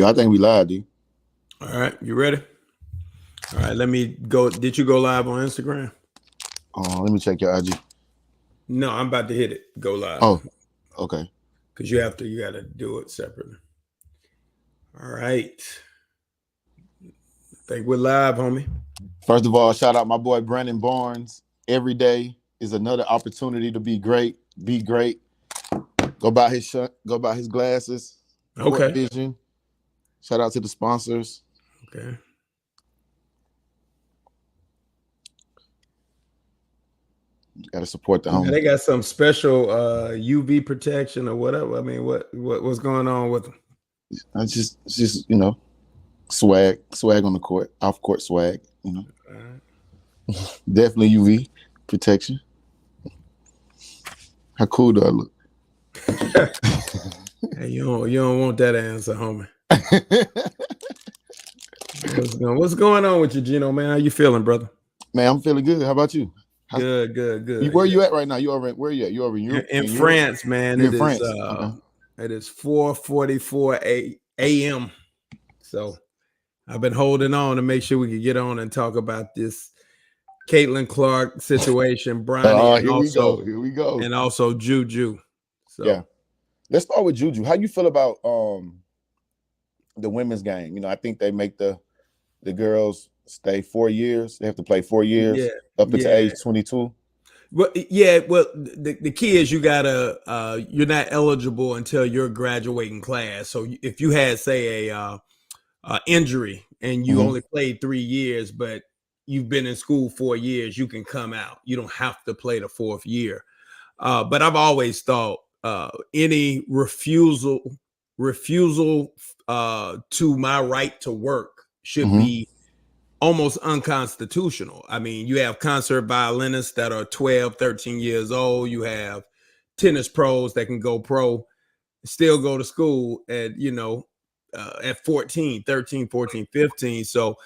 Yo, I think we live, dude. All right, you ready? All right, let me go. Did you go live on Instagram? Let me check your IG. No, I'm about to hit it. Go live. Oh, okay. Because you got to do it separately. All right. I think we're live, homie. First of all, shout out my boy Brandon Barnes. Every day is another opportunity to be great. Be great. Go buy his shirt. Go buy his glasses. Okay. Vision. Shout out to the sponsors. Okay. You got to support the home. They got some special UV protection or whatever. I mean, what's going on with them? It's just swag on the court, off court swag. Definitely UV protection. How cool do I look? Hey, you don't want that answer, homie. What's going on with you, Gino, man? How you feeling, brother? Man, I'm feeling good. How about you? Good. Where you at right now? Where you at? You over in Europe? In France, man. It is okay. It is 4:44 a.m. So I've been holding on to make sure we could get on and talk about this Caitlyn Clark situation, Bronny, here we go. And also Juju. So yeah. Let's start with Juju. How you feel about the women's game? I think they make the girls stay 4 years. They have to play 4 years up until age 22. Well, the key is you're not eligible until your graduating class. So if you had, say, a injury and you only played 3 years, but you've been in school 4 years, you can come out. You don't have to play the fourth year. But I've always thought any refusal to my right to work should be almost unconstitutional. I mean, you have concert violinists that are 12, 13 years old. You have tennis pros that can go pro, still go to school at 14, 13, 14, 15. So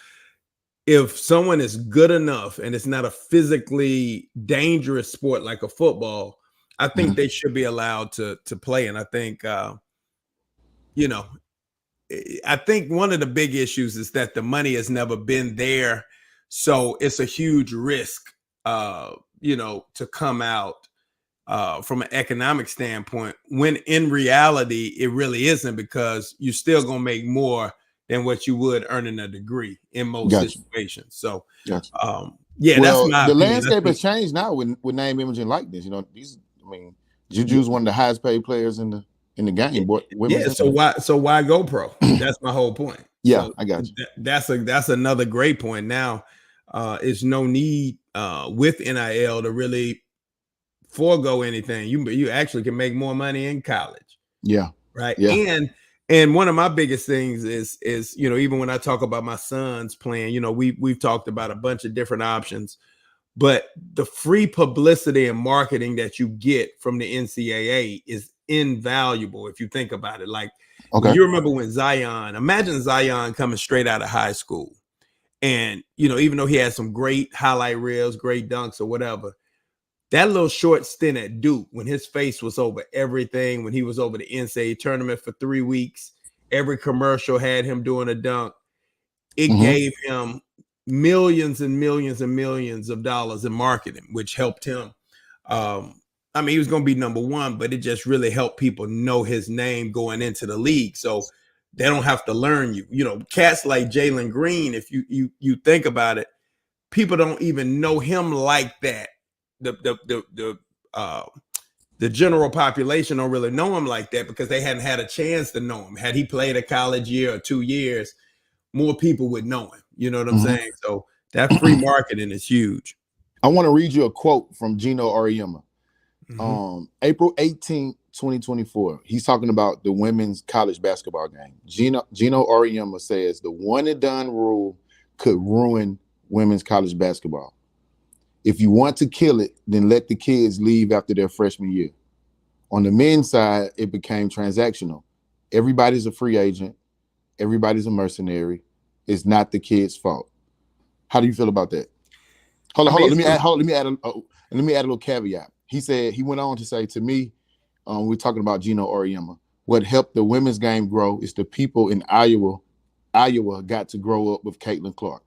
if someone is good enough and it's not a physically dangerous sport like a football, I think they should be allowed to play. And I think, I think one of the big issues is that the money has never been there. So it's a huge risk, to come out from an economic standpoint, when in reality, it really isn't, because you're still going to make more than what you would earning a degree in most situations. So, that's my the landscape has changed now with name, image, and likeness. Juju's one of the highest paid players in the game. So why go pro? That's my whole point. Yeah, so I got you. That's another great point. Now, it's no need with NIL to really forego anything. You actually can make more money in college. Yeah. Right. Yeah. And one of my biggest things is even when I talk about my sons playing, we've talked about a bunch of different options, but the free publicity and marketing that you get from the NCAA is invaluable if you think about it. Like, you remember when imagine Zion coming straight out of high school, and even though he had some great highlight reels, great dunks or whatever, that little short stint at Duke, when his face was over everything, when he was over the NCAA tournament for 3 weeks, every commercial had him doing a dunk. It gave him millions and millions and millions of dollars in marketing, which helped him. He was going to be number one, but it just really helped people know his name going into the league. So they don't have to learn you. Cats like Jalen Green, if you think about it, people don't even know him like that. The general population don't really know him like that because they hadn't had a chance to know him. Had he played a college year or 2 years, more people would know him. You know what I'm saying? So that free marketing is huge. I want to read you a quote from Gino Auriemma. April 18th, 2024. He's talking about the women's college basketball game. Gino Auriemma says the one and done rule could ruin women's college basketball. If you want to kill it, then let the kids leave after their freshman year. On the men's side, it became transactional. Everybody's a free agent. Everybody's a mercenary. It's not the kids' fault. How do you feel about that? Hold on. Let me add a little caveat. He went on to say to me, we're talking about Gino Auriemma. What helped the women's game grow is the people in Iowa got to grow up with Caitlyn Clark.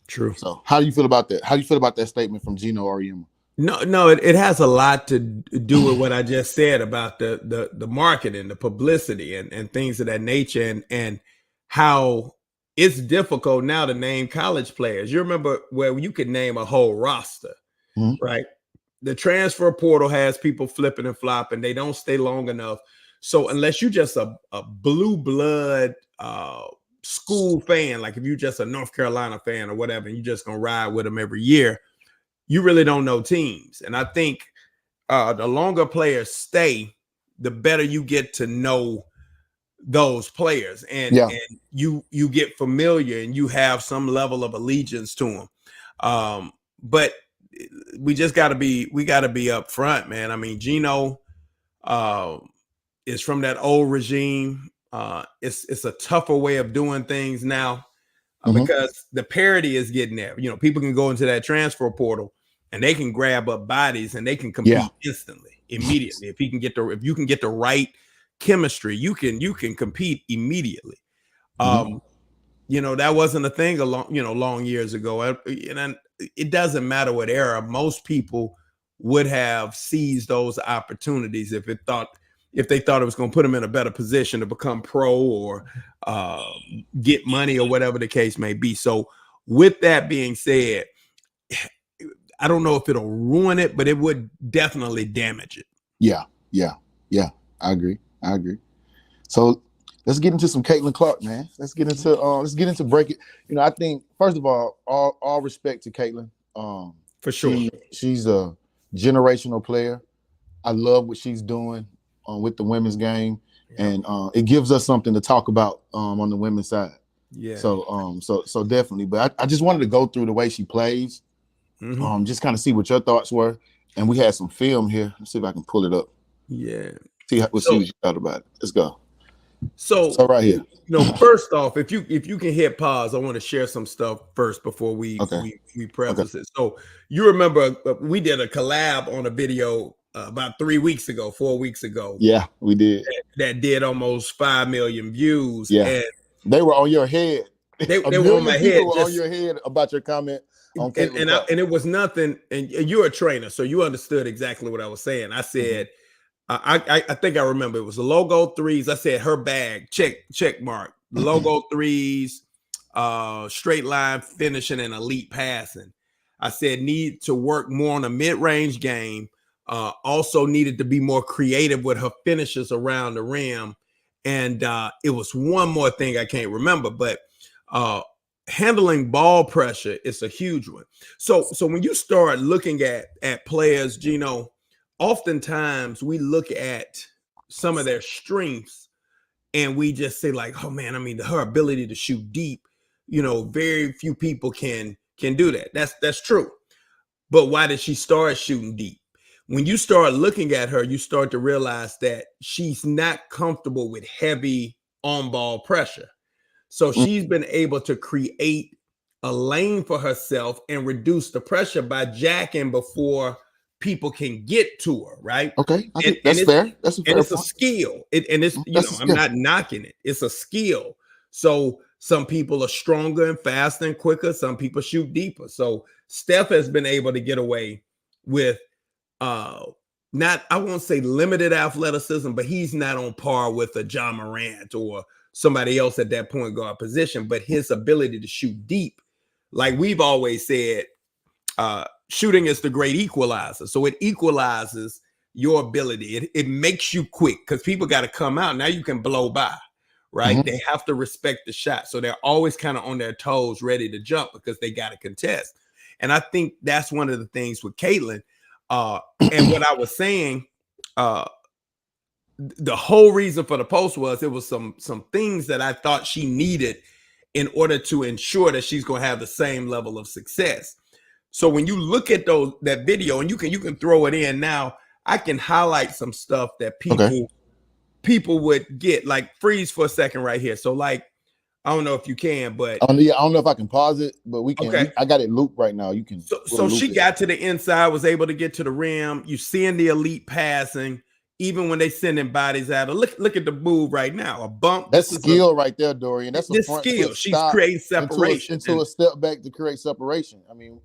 True. So how do you feel about that? How do you feel about that statement from Gino Auriemma? No, it has a lot to do with what I just said about the marketing, the publicity, and things of that nature, and how it's difficult now to name college players. You remember where you could name a whole roster, right? The transfer portal has people flipping and flopping. They don't stay long enough. So unless you're just a blue blood school fan, like if you're just a North Carolina fan or whatever, and you're just gonna ride with them every year, you really don't know teams. And I think the longer players stay, the better you get to know those players, and you get familiar and you have some level of allegiance to them. But we just got to be up front, man. I mean, Gino is from that old regime. It's a tougher way of doing things now. Because the parity is getting there. You know, people can go into that transfer portal and they can grab up bodies and they can compete instantly, immediately. If you can get the right chemistry, you can compete immediately. You know, that wasn't a thing long years ago. And it doesn't matter what era. Most people would have seized those opportunities if they thought it was going to put them in a better position to become pro or get money or whatever the case may be. So with that being said, I don't know if it'll ruin it, but it would definitely damage it. Yeah. I agree. So let's get into some Caitlyn Clark, man. Let's get into break it. You know, I think first of all respect to Caitlyn. For sure. She's a generational player. I love what she's doing with the women's game, and it gives us something to talk about on the women's side. Yeah. So definitely. But I just wanted to go through the way she plays, just kind of see what your thoughts were. And we had some film here. Let's see if I can pull it up. Yeah. See what you thought about it. Let's go. So right here. You know, first off, if you can hit pause, I want to share some stuff first before we preface it. So you remember we did a collab on a video about 4 weeks ago. Yeah, we did. That did almost 5 million views. Yeah, and they were on your head. They were on my head. On your head about your comment. On and it was nothing. And you're a trainer, so you understood exactly what I was saying. I said, I think I remember it was the logo threes. I said her bag check mark. Logo threes, straight line finishing and elite passing. I said need to work more on a mid-range game. Also needed to be more creative with her finishes around the rim. And it was one more thing I can't remember, but handling ball pressure is a huge one. So when you start looking at players, Gino, oftentimes we look at some of their strengths and we just say like, oh man, I mean, her ability to shoot deep, you know, very few people can do that. That's true. But why did she start shooting deep? When you start looking at her, you start to realize that she's not comfortable with heavy on-ball pressure. So she's been able to create a lane for herself and reduce the pressure by jacking before people can get to her, right? Okay, I think that's fair. That's a fair point. A skill. I'm not knocking it. It's a skill. So some people are stronger and faster and quicker. Some people shoot deeper. So Steph has been able to get away with not, I won't say limited athleticism, but he's not on par with a John Morant or somebody else at that point guard position. But his ability to shoot deep, like we've always said, shooting is the great equalizer. So it equalizes your ability. It makes you quick because people got to come out. Now you can blow by, right? They have to respect the shot. So they're always kind of on their toes, ready to jump because they got to contest. And I think that's one of the things with Caitlyn. And what I was saying, the whole reason for the post was it was some things that I thought she needed in order to ensure that she's going to have the same level of success. So when you look at that video, and you can throw it in now, I can highlight some stuff that people would get. Like freeze for a second right here. So like, I don't know if you can, but I don't know if I can pause it, but we can. Okay. I got it looped right now. You can. So she got to the inside, was able to get to the rim. You seeing the elite passing. even when they sending bodies out, look at the move right now. A bump. That's skill right there, Dorian. That's a front skill. foot She's stop creating separation into a step back to create separation. I mean,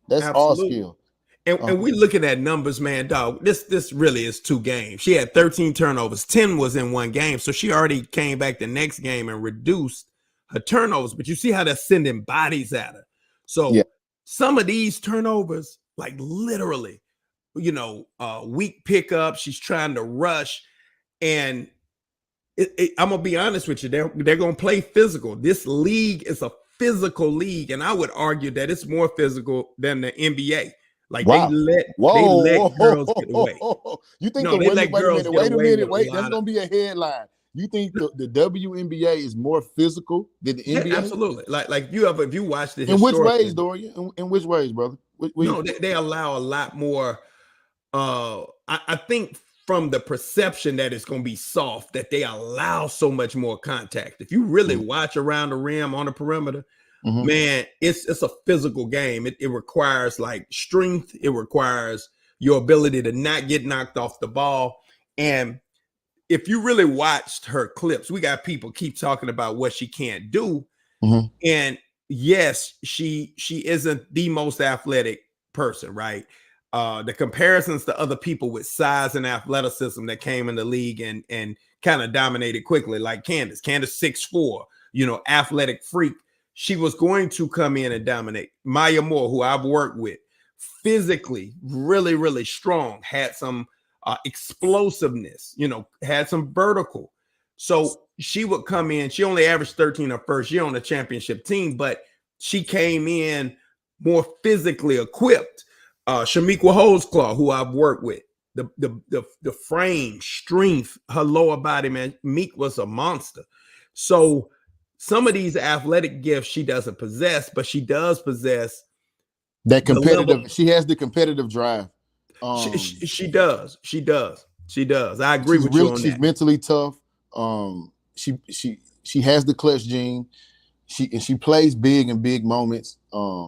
that's all skill. And we looking at numbers, man, dog. This really is 2 games. She had 13 turnovers. 10 was in 1 game. So she already came back the next game and reduced her turnovers. But you see how they're sending bodies at her. So some of these turnovers, like literally, weak pickup. She's trying to rush. And I'm going to be honest with you. They're going to play physical. This league is a physical league. And I would argue that it's more physical than the NBA. Like they let girls get away. You think the women? Wait a minute. That's gonna be a headline. You think the WNBA is more physical than the NBA? Absolutely. Like if you watched it. In which ways, Dorian? In which ways, brother? They allow a lot more. I think from the perception that it's gonna be soft, that they allow so much more contact. If you really watch around the rim on the perimeter. Man, it's a physical game. It requires like strength. It requires your ability to not get knocked off the ball. And if you really watched her clips, we got people keep talking about what she can't do. And yes, she isn't the most athletic person, right? The comparisons to other people with size and athleticism that came in the league and kind of dominated quickly, like Candace 6'4", athletic freak. She was going to come in and dominate. Maya Moore, who I've worked with, physically really, really strong, had some explosiveness, had some vertical. So she would come in. She only averaged 13 her first year on the championship team, but she came in more physically equipped. Shamiqua Holesclaw, who I've worked with, the frame, strength, her lower body, man, Meek was a monster. So some of these athletic gifts she doesn't possess, but she does possess that competitive. She has the competitive drive. She does. I agree with you on that. She's mentally tough. She has the clutch gene. She plays big in big moments.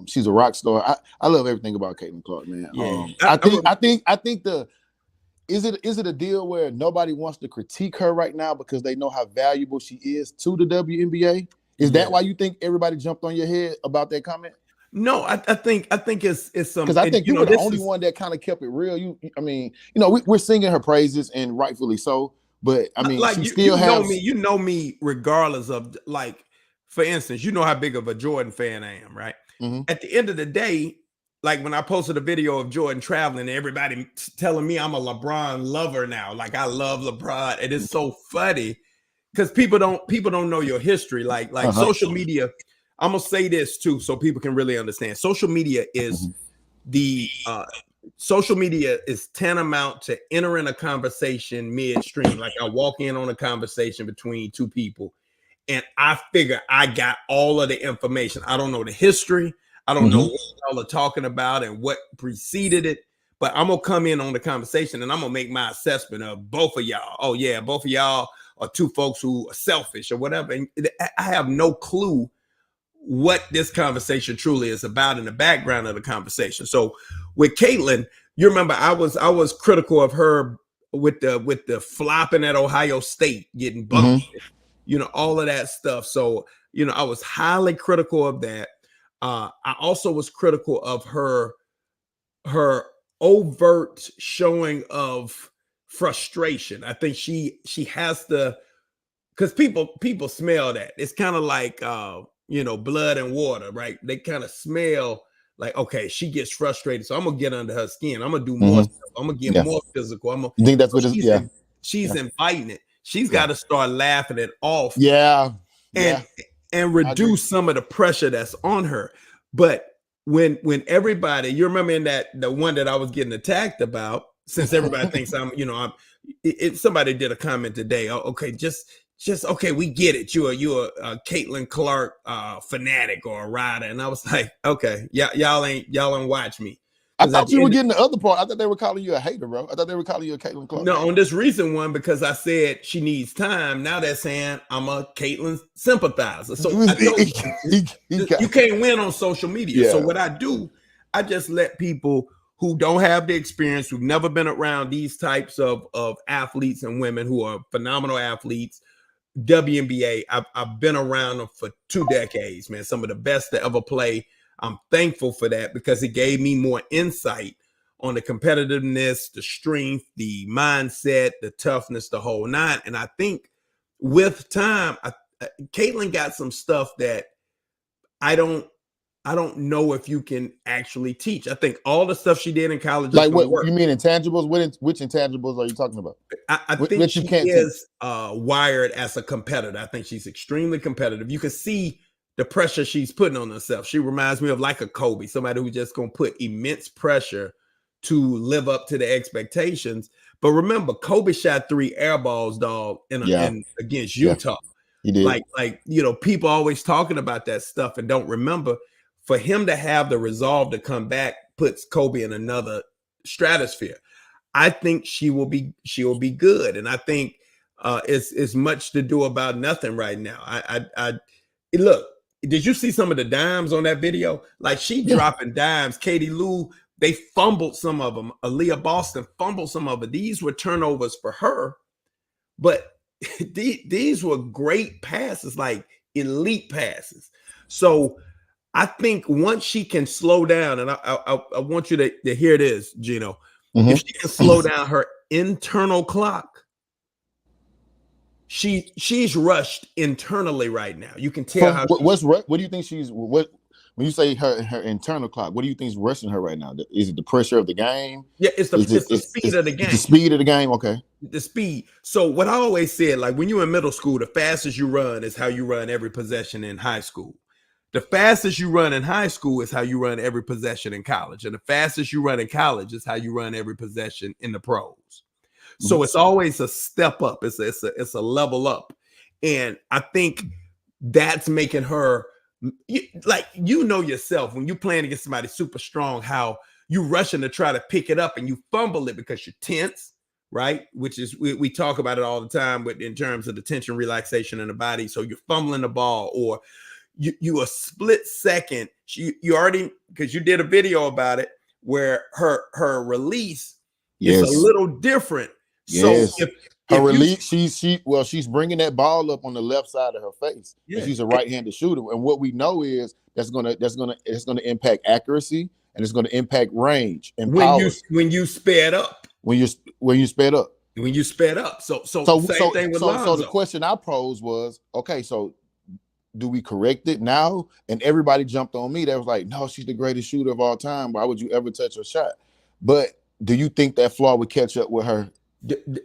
She's a rock star. I love everything about Caitlyn Clark, man. I think is it a deal where nobody wants to critique her right now because they know how valuable she is to the WNBA? Is that why you think everybody jumped on your head about that comment? No, I think it's some, because I think you were the only one that kind of kept it real. We're singing her praises and rightfully so. But I mean, like she still has me. You know me, regardless of, like, for instance, you know how big of a Jordan fan I am, right? At the end of the day, like when I posted a video of Jordan traveling, everybody telling me I'm a LeBron lover now. Like I love LeBron, and it's so funny because people don't know your history. Like social media. I'm gonna say this too, so people can really understand. Social media is social media is tantamount to entering a conversation midstream. Like I walk in on a conversation between two people, and I figure I got all of the information. I don't know the history. I don't know what y'all are talking about and what preceded it, but I'm gonna come in on the conversation and I'm gonna make my assessment of both of y'all. Oh yeah, both of y'all are two folks who are selfish or whatever. And I have no clue what this conversation truly is about in the background of the conversation. So with Caitlyn, you remember I was critical of her with the flopping at Ohio State, getting bumped, all of that stuff. So I was highly critical of that. I also was critical of her overt showing of frustration. I think she has to, because people smell that. It's kind of like blood and water, right? They kind of smell like, okay, she gets frustrated, so I'm gonna get under her skin. I'm gonna do more stuff. I'm gonna get more physical. You think that's what it is? She's inviting it. She's got to start laughing it off. And reduce some of the pressure that's on her. But when everybody, you remember in the one that I was getting attacked about, since everybody thinks somebody did a comment today. Oh, okay, just okay, we get it. You're a Caitlyn Clark fanatic or a rider, and I was like, okay, y'all ain't watch me. I thought you were getting the other part. I thought they were calling you a hater, bro. I thought they were calling you a Caitlyn Clark. No, on this recent one, because I said she needs time. Now they're saying I'm a Caitlyn sympathizer. So you can't win on social media. So what I do, I just let people who don't have the experience, who've never been around these types of athletes and women who are phenomenal athletes. WNBA, I've been around them for 2 decades, man. Some of the best to ever play. I'm thankful for that because it gave me more insight on the competitiveness, the strength, the mindset, the toughness, the whole nine. And I think with time, Caitlyn got some stuff that I don't know if you can actually teach. I think all the stuff she did in college, like what work. You mean intangibles? Which intangibles are you talking about? I think she is wired as a competitor. I think she's extremely competitive. You can see the pressure she's putting on herself. She reminds me of like a Kobe, somebody who's just going to put immense pressure to live up to the expectations. But remember, Kobe shot 3 air balls, dog, in against Utah. He did. Like people always talking about that stuff and don't remember. For him to have the resolve to come back puts Kobe in another stratosphere. I think she will be good, and I think it's much to do about nothing right now. I look. Did you see some of the dimes on that video? Like she dropping dimes. Katie Lou, they fumbled some of them. Aaliyah Boston fumbled some of it. These were turnovers for her, but these were great passes, like elite passes. So I think once she can slow down, and I want you to hear this, Gino. Mm-hmm. If she can slow down her internal clock, she's rushed internally right now. You can tell how. What do you think she's what? When you say her internal clock, what do you think is rushing her right now? Is it the pressure of the game? Yeah, it's the speed of the game. The speed of the game, okay. The speed. So what I always said, like when you're in middle school, the fastest you run is how you run every possession in high school. The fastest you run in high school is how you run every possession in college. And the fastest you run in college is how you run every possession in the pros. So it's always a step up. It's a level up. And I think that's making her, like, yourself, when you're playing against somebody super strong, how you rushing to try to pick it up and you fumble it because you're tense, right? Which is, we talk about it all the time in terms of the tension relaxation in the body. So you're fumbling the ball, or you a split second, you already, because you did a video about it where her release is a little different. Yes. So if her release, she's bringing that ball up on the left side of her face. Yeah. She's a right-handed shooter, and what we know is it's gonna impact accuracy, and it's gonna impact range and power. When you sped up. When you sped up. So same thing with Lonzo. So the question I posed was, okay, so do we correct it now? And everybody jumped on me. That was like, no, she's the greatest shooter of all time. Why would you ever touch her shot? But do you think that flaw would catch up with her?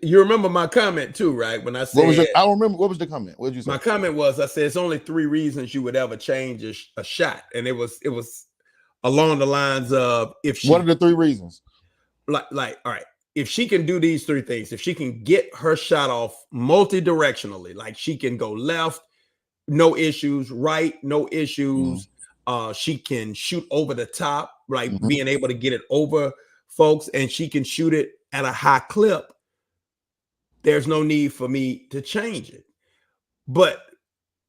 You remember my comment too, right? When I said, I don't remember. What was the comment? What did you say? My comment was, I said, it's only 3 reasons you would ever change a shot. And it was along the lines of, what are the 3 reasons? Like, all right, if she can do these 3 things, if she can get her shot off multi-directionally, like she can go left, no issues, right, no issues. She can shoot over the top, right? Being able to get it over folks, and she can shoot it at a high clip. There's no need for me to change it. But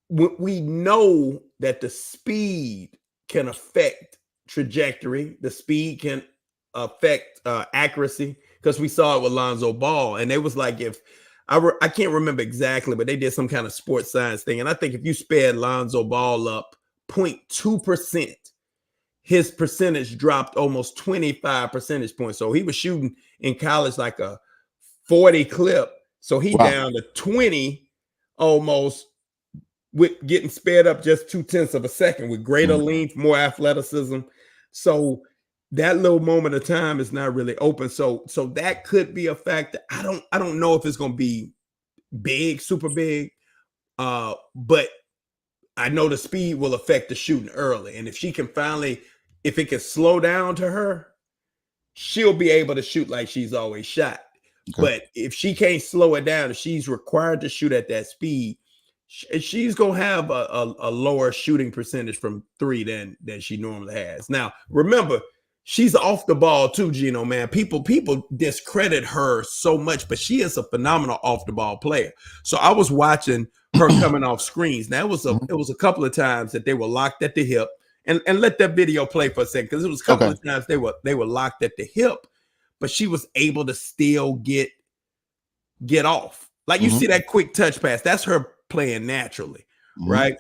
we know that the speed can affect trajectory. The speed can affect accuracy, because we saw it with Lonzo Ball. And it was like, if I can't remember exactly, but they did some kind of sports science thing. And I think if you sped Lonzo Ball up 0.2%, his percentage dropped almost 25 percentage points. So he was shooting in college like a 40 clip. So he down to 20 almost, with getting sped up just 0.2 of a second, with greater length, more athleticism. So that little moment of time is not really open. So that could be a factor. I don't know if it's going to be big, super big, but I know the speed will affect the shooting early. And if she can if it can slow down to her, she'll be able to shoot like she's always shot. Okay. But if she can't slow it down, if she's required to shoot at that speed, she's going to have a lower shooting percentage from 3 than she normally has. Now, remember, she's off the ball too, Gino, man. People discredit her so much, but she is a phenomenal off the ball player. So I was watching her coming off screens. Now it was a couple of times that they were locked at the hip, and let that video play for a second, because it was a couple of times they were locked at the hip, but she was able to still get off. Like you see that quick touch pass, that's her playing naturally, right?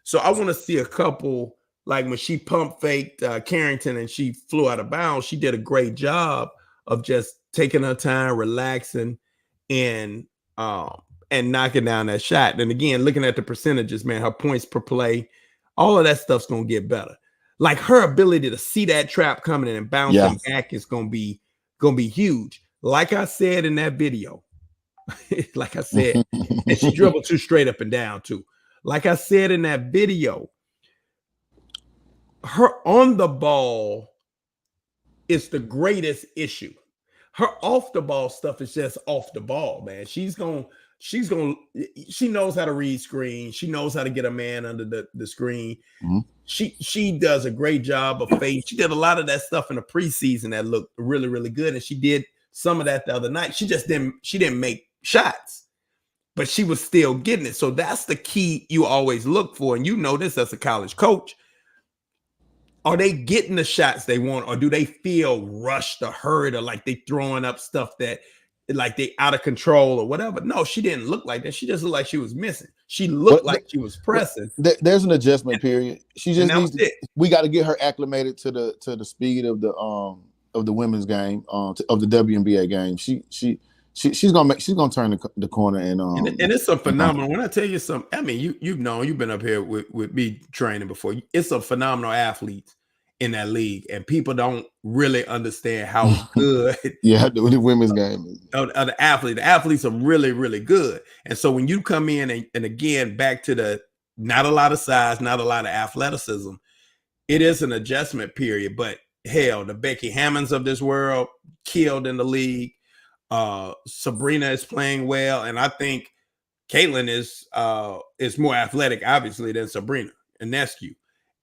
So I want to see a couple, like when she pump faked Carrington and she flew out of bounds, she did a great job of just taking her time, relaxing, and knocking down that shot. And again, looking at the percentages, man, her points per play, all of that stuff's gonna get better. Like her ability to see that trap coming in and bouncing back is gonna be huge. Like I said in that video, like I said, and she dribbled too straight up and down too. Like I said in that video, her on the ball is the greatest issue. Her off the ball stuff is just off the ball, man. She knows how to read screen. She knows how to get a man under the screen. She does a great job of fade. She did a lot of that stuff in the preseason that looked really, really good. And she did some of that the other night. She didn't make shots, but she was still getting it. So that's the key you always look for. And you know this as a college coach. Are they getting the shots they want, or do they feel rushed or hurried, or like they throwing up stuff that like they out of control or whatever? No, she didn't look like that. She just looked like she was missing. She looked like she was pressing. There's an adjustment period. She just needs to, we got to get her acclimated to the speed of the women's game, of the WNBA game. She's gonna turn the corner and it's a phenomenal. When I tell you something, I mean you've been up here with me training before. It's a phenomenal athlete in that league, and people don't really understand how good the women's game is. The athletes are really, really good. And so when you come in and again back to the not a lot of size, not a lot of athleticism, it is an adjustment period. But hell, the Becky Hammonds of this world killed in the league. Sabrina is playing well, and I think Caitlyn is more athletic, obviously, than Sabrina Ionescu.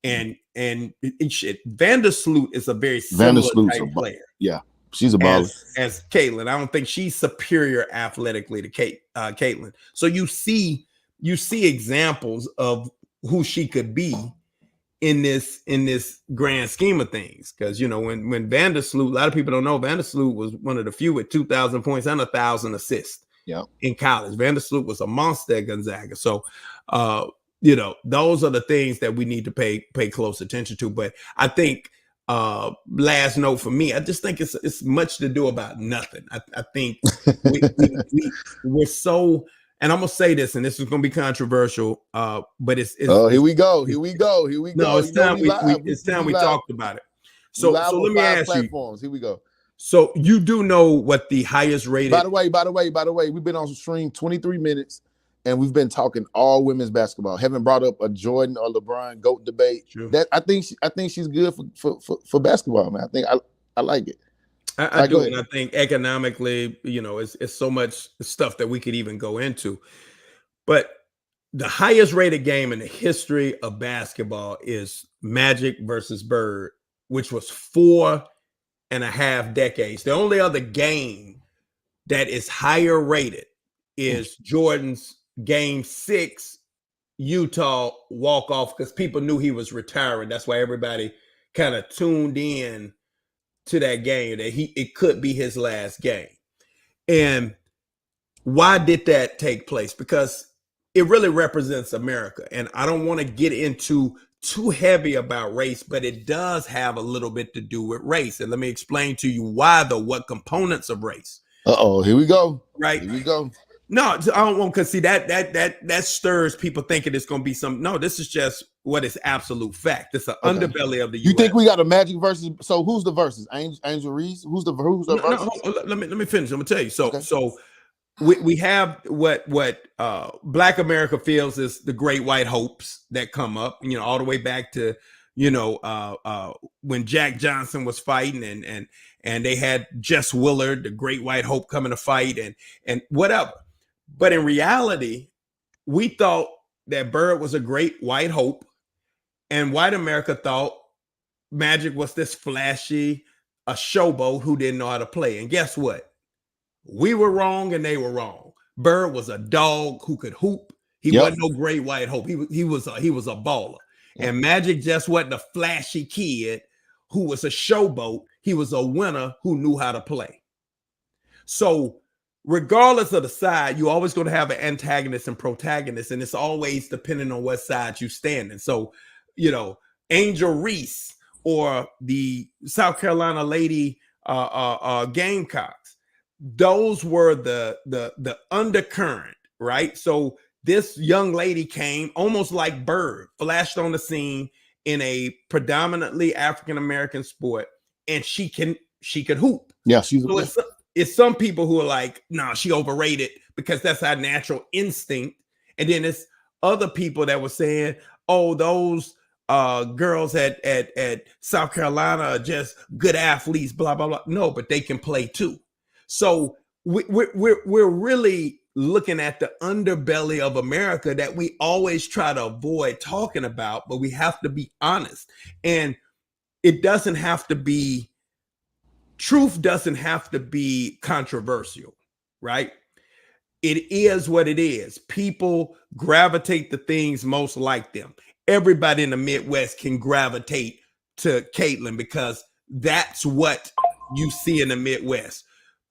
And Vandersloot is a very similar type player. Yeah, she's a baller. As Caitlyn, I don't think she's superior athletically to Caitlyn. So you see examples of who she could be in this grand scheme of things. Because when Vandersloot, a lot of people don't know, Vandersloot was one of the few with 2,000 points and 1,000 assists in college. Vandersloot was a monster at Gonzaga. So those are the things that we need to pay close attention to. But I think last note for me, I just think it's much to do about nothing. I think we're so. And I'm gonna say this, and this is gonna be controversial, but it's here we go. No, it's time we talked about it. So let me ask you. Here we go. So you do know what the highest rated? By the way, we've been on stream 23 minutes, and we've been talking all women's basketball. Haven't brought up a Jordan or LeBron GOAT debate. True. That I think she's good for basketball, man. I think I like it. I do, and I think economically, it's so much stuff that we could even go into. But the highest rated game in the history of basketball is Magic versus Bird, which was 4.5 decades. The only other game that is higher rated is Jordan's Game 6 Utah walk-off, because people knew he was retiring. That's why everybody kind of tuned in to that game, that it could be his last game. And why did that take place? Because it really represents America. And I don't want to get into too heavy about race, but it does have a little bit to do with race. And let me explain to you why, though, what components of race. Here we go. Right. Here we go. No, I don't want, because see that stirs people thinking it's going to be some. No, this is just what is absolute fact. It's an underbelly of the US. You think we got a Magic versus? So who's the versus? Angel Reese? Who's the versus? No, let me finish. I'm gonna tell you. So we have what Black America feels is the great white hopes that come up. All the way back to when Jack Johnson was fighting and they had Jess Willard, the great white hope, coming to fight and whatever. But in reality, we thought that Bird was a great white hope, and white America thought Magic was this flashy, a showboat who didn't know how to play. And guess what? We were wrong and they were wrong. Bird was a dog who could hoop. He wasn't no great white hope. He was a baller. And Magic just wasn't a flashy kid who was a showboat. He was a winner who knew how to play. So regardless of the side, you're always going to have an antagonist and protagonist, and it's always depending on what side you stand in. So, Angel Reese or the South Carolina Lady Gamecocks, those were the undercurrent, right? So this young lady came almost like Bird, flashed on the scene in a predominantly African-American sport, and she could hoop. Yeah, she's it's some people who are like, nah, she overrated because that's our natural instinct. And then it's other people that were saying, oh, those girls at South Carolina are just good athletes, blah, blah, blah. No, but they can play too. So we're really looking at the underbelly of America that we always try to avoid talking about, but we have to be honest. And it doesn't have to be, truth doesn't have to be controversial, right? It is what it is. People gravitate to things most like them. Everybody in the Midwest can gravitate to Caitlyn because that's what you see in the Midwest.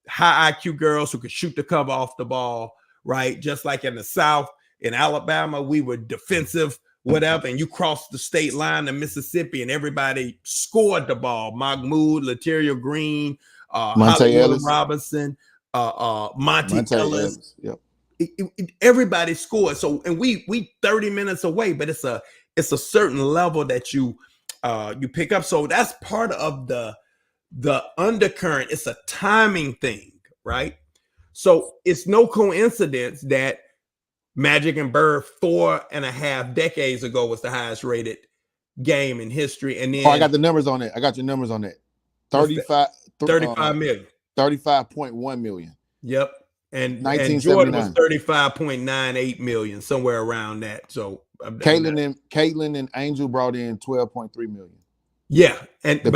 High IQ girls who could shoot the cover off the ball, right? Just like in the South, in Alabama, we were defensive, whatever, and you crossed the state line to Mississippi and everybody scored the ball. Mahmoud, Lateria Green, Hollywood Robinson, Monte Ellis. Yep. Everybody scored. So, and we 30 minutes away, but it's a certain level that you pick up. So that's part of the undercurrent. It's a timing thing, right? So it's no coincidence that Magic and Bird 4.5 decades ago was the highest rated game in history. And then I got the numbers on it. I got your numbers on that. 35 million. 35.1 million. Yep. And Jordan was 35.98 million, somewhere around that. So Caitlyn and Angel brought in 12.3 million. Yeah. And the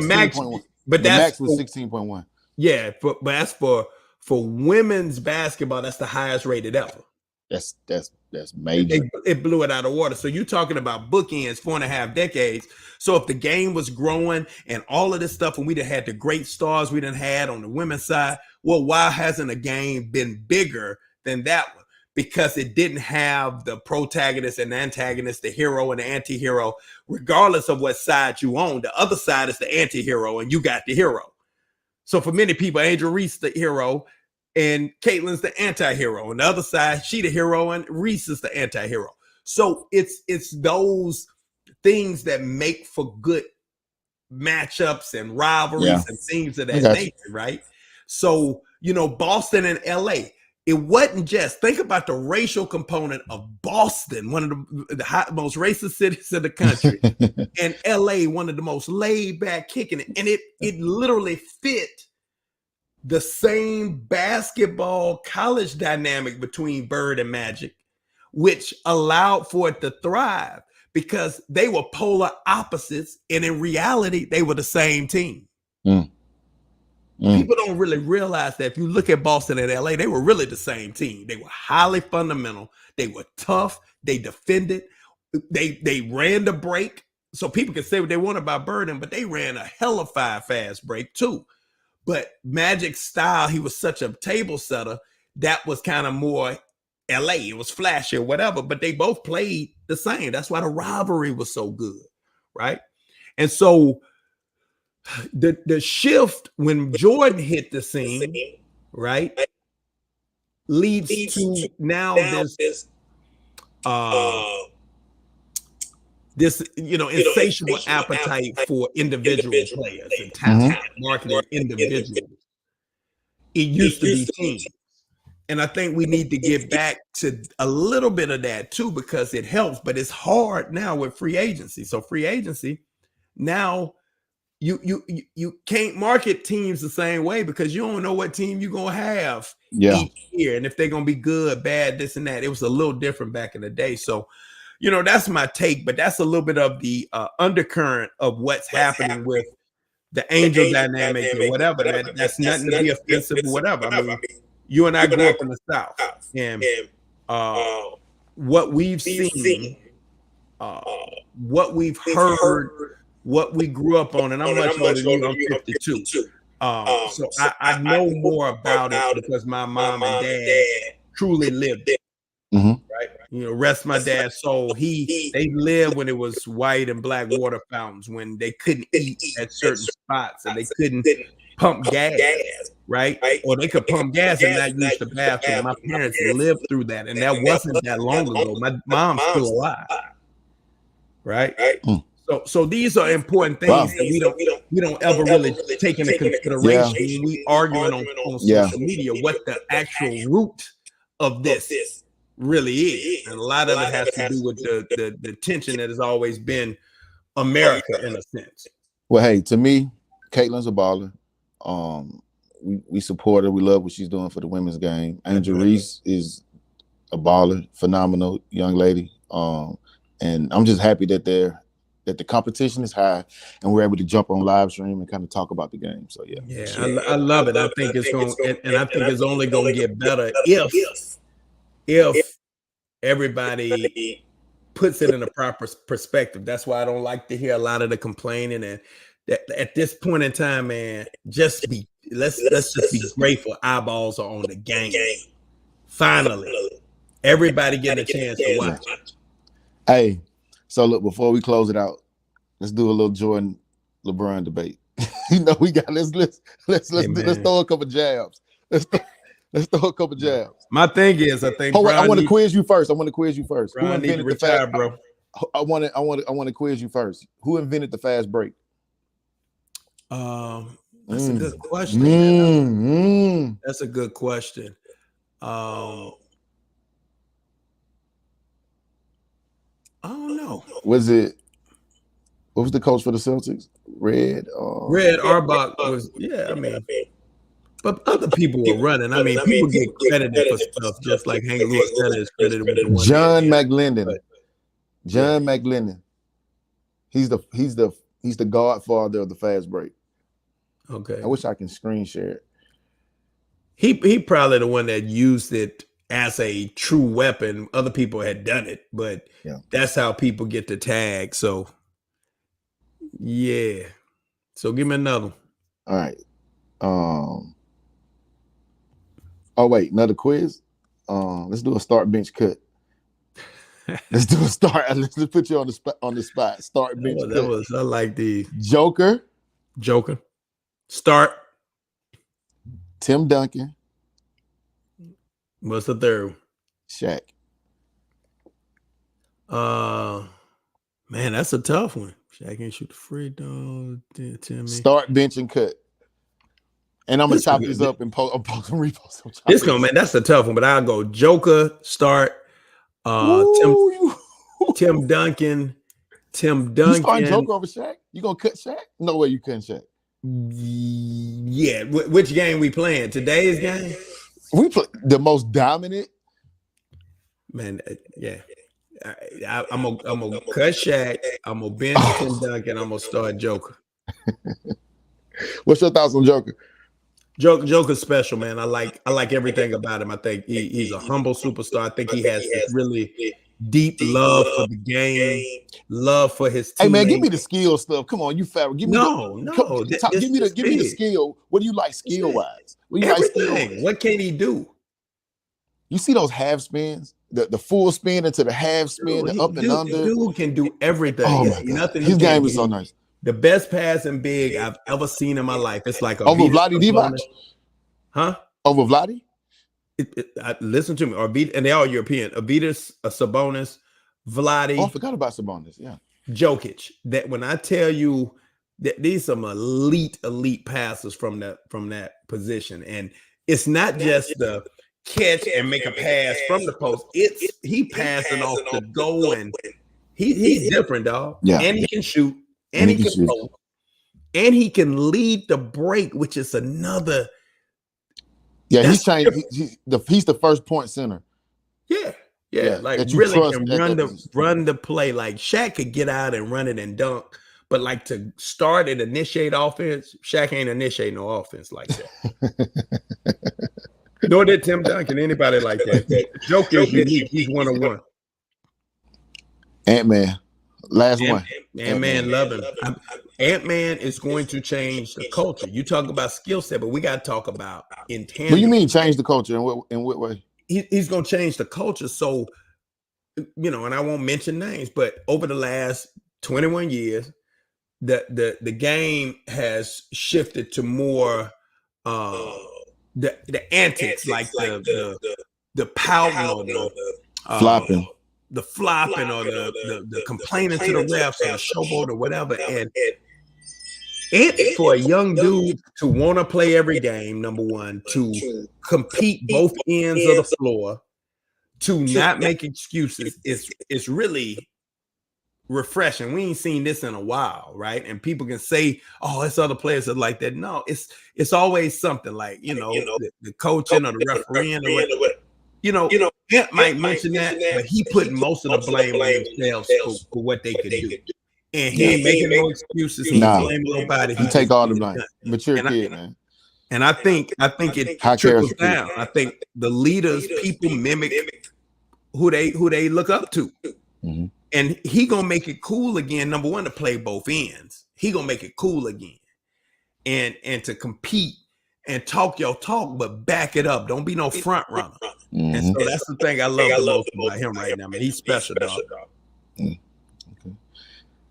max was 16.1. Yeah, but that's for women's basketball, that's the highest rated ever. That's major. It blew it out of water. So you're talking about bookends, 4.5 decades. So if the game was growing and all of this stuff, and we done had the great stars we done had on the women's side, well, why hasn't a game been bigger than that one? Because it didn't have the protagonist and the antagonist, the hero and the anti-hero, regardless of what side you own. The other side is the anti-hero, and you got the hero. So for many people, Angel Reese the hero, and Caitlyn's the anti-hero. On the other side, she the hero, and Reese is the anti-hero. So it's those things that make for good matchups and rivalries and things of that nature, right? So, Boston and LA, it wasn't just, think about the racial component of Boston, one of the most racist cities in the country, and LA, one of the most laid back, kicking it. And it literally fit the same basketball college dynamic between Bird and Magic, which allowed for it to thrive because they were polar opposites. And in reality, they were the same team. People don't really realize that if you look at Boston and LA, they were really the same team. They were highly fundamental. They were tough. They defended. They ran the break. So people can say what they want about Bird, but they ran a hell of a fast break too. But Magic's style, he was such a table setter, that was kind of more LA. It was flashy or whatever, but they both played the same. That's why the rivalry was so good, right? And so the shift when Jordan hit the scene, right, leads to now this insatiable appetite for individual players and talent, marketing individuals. It used to be teams. And I think we need to get back to a little bit of that too, because it helps, but it's hard now with free agency. So free agency, now you can't market teams the same way because you don't know what team you're going to have each year. And if they're going to be good, bad, this and that. It was a little different back in the day. So, that's my take, but that's a little bit of the undercurrent of what's happening with the Angel dynamic or whatever. That's nothing to be offensive or whatever. I mean, you and I grew up in the South, and what we've seen what we've heard, what we grew up on, and I'm much older than you. I'm 52. So I know more about it because my mom and dad truly lived it. Right, rest my dad's soul. They lived when it was white and black water fountains, when they couldn't eat at certain spots and they couldn't pump gas, right? Or they could pump gas and not use the bathroom. My parents lived through that, and that wasn't that long ago. My mom's still alive, right? So these are important things that we don't ever really take into consideration when we arguing on social media what the actual root of this really is. And a lot of it has to do with the tension that has always been America in a sense. Well, hey, to me, Caitlyn's a baller. We support her. We love what she's doing for the women's game. Angel Reese is a baller, phenomenal young lady. And I'm just happy that the competition is high and we're able to jump on live stream and kind of talk about the game. So yeah, I love it. I think it's going, and I think it's only going to get better if everybody puts it in a proper perspective. That's why I don't like to hear a lot of the complaining. And that at this point in time, man, let's just be grateful eyeballs are on the game. Finally, everybody getting a chance to watch. Hey, so look, before we close it out, let's do a little Jordan LeBron debate. We got let's throw a couple jabs. Let's throw a couple jabs. My thing is, I think I want to quiz you first. Who invented the fast, bro? I want to quiz you first. Who invented the fast break? That's a good question. That's a good question. I don't know. What was the coach for the Celtics? Red Auerbach was, but other people were running. I mean, people get credited for stuff just like Hank Lewis is credited with John McLendon. John McLendon. He's the godfather of the fast break. Okay. I wish I can screen share it. He probably the one that used it as a true weapon. Other people had done it, but that's how people get the tag. So yeah. So give me another one. All right. Oh wait, another quiz. Let's do a start bench cut. Let's do a start. Let's put you on the spot. Start bench cut. I like the Joker. Start. Tim Duncan. What's the third? Shaq. Man, that's a tough one. Shaq ain't shoot the free throw. Timmy. Start, bench, and cut. And I'm gonna chop this up and post and repost. It's gonna, man, that's a tough one, but I'll go Joker, start, Tim Duncan. You starting Joker over Shaq? You gonna cut Shaq? No way you cutting Shaq. Yeah. Which game we playing? Today's game? We play the most dominant. Man, yeah. I'm gonna cut Shaq. I'm gonna bench Tim Duncan. I'm gonna start Joker. What's your thoughts on Joker? Joker's special, man. I like everything about him. I think he's a humble superstar. I think he has this really deep love for the game, love for his team. Hey man, give me the skill stuff. Come on, you fat. Give me give me the skill. What do you like skill wise? What can he do? You see those half spins, the full spin into the half spin, the up and under. Dude can do everything. Oh my God. His game is so nice. The best passing big I've ever seen in my life. It's like over Vlade Divac, huh? Over Vlade. Listen to me. And they're all European. Avitas, Sabonis, Vlade. Oh, I forgot about Sabonis. Yeah, Jokic. That when I tell you that these some elite passers from that position, and it's not just the catch and make a pass from the post. It's he passing off the goal, and he's different, dog. Yeah, and he can shoot. And he can roll, and he can lead the break, which is another. Yeah, he's the first point center. Yeah, like really can run the play. Like Shaq could get out and run it and dunk, but like to start and initiate offense, Shaq ain't initiate no offense like that. Nor did Tim Duncan, anybody like that. Joker is unique. He's 101. Ant-Man. Last one. Ant-Man, love him. Ant-Man is going to change the culture. You talk about skill set, but we got to talk about intangible. What do you mean change the culture? In what way? He's going to change the culture. So, and I won't mention names, but over the last 21 years, the game has shifted to more the antics, like the pouting or the flopping. The flopping or the complaining to the refs or the showboat or whatever. And for a young dude to want to play every game, number one, to compete both ends of the floor, to not make excuses, it's really refreshing. We ain't seen this in a while, right? And people can say, "Oh, it's other players that like that." No, it's always something like the coaching or the refereeing or whatever. Ant might mention that, but he put most of the blame on themselves for what they could do. And he ain't making no excuses. He ain't blaming nobody. He take all the blame. Mature kid, man. And I think it trickles down. I think the leaders, people mimic who they look up to. Mm-hmm. And he gonna make it cool again, number one, to play both ends. He gonna make it cool again. And to compete and talk your talk, but back it up. Don't be no front runner. Mm-hmm. And so that's the thing I love the most about him right now, man. He's special, dog. Okay.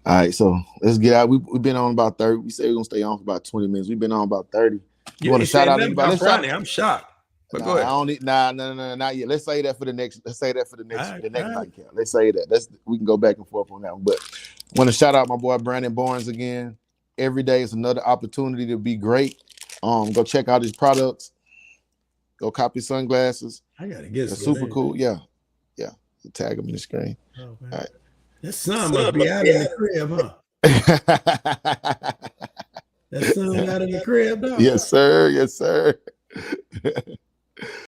All right, so let's get out. We've been on about 30. We said we're gonna stay on for about 20 minutes. We've been on about 30. You want to shout out anybody? I'm shocked. But go ahead. I don't need not yet. Let's say that for the next. Let's say that for the next night count. Let's say that. We can go back and forth on that one. But I want to shout out my boy Brandon Barnes again. Every day is another opportunity to be great. Go check out his products. Go copy sunglasses. I gotta get some. Super cool. Yeah. Tag him in the screen. Oh, man. All right. That sun must be out in the crib, huh? That sun out in the crib, dog. Yes, sir.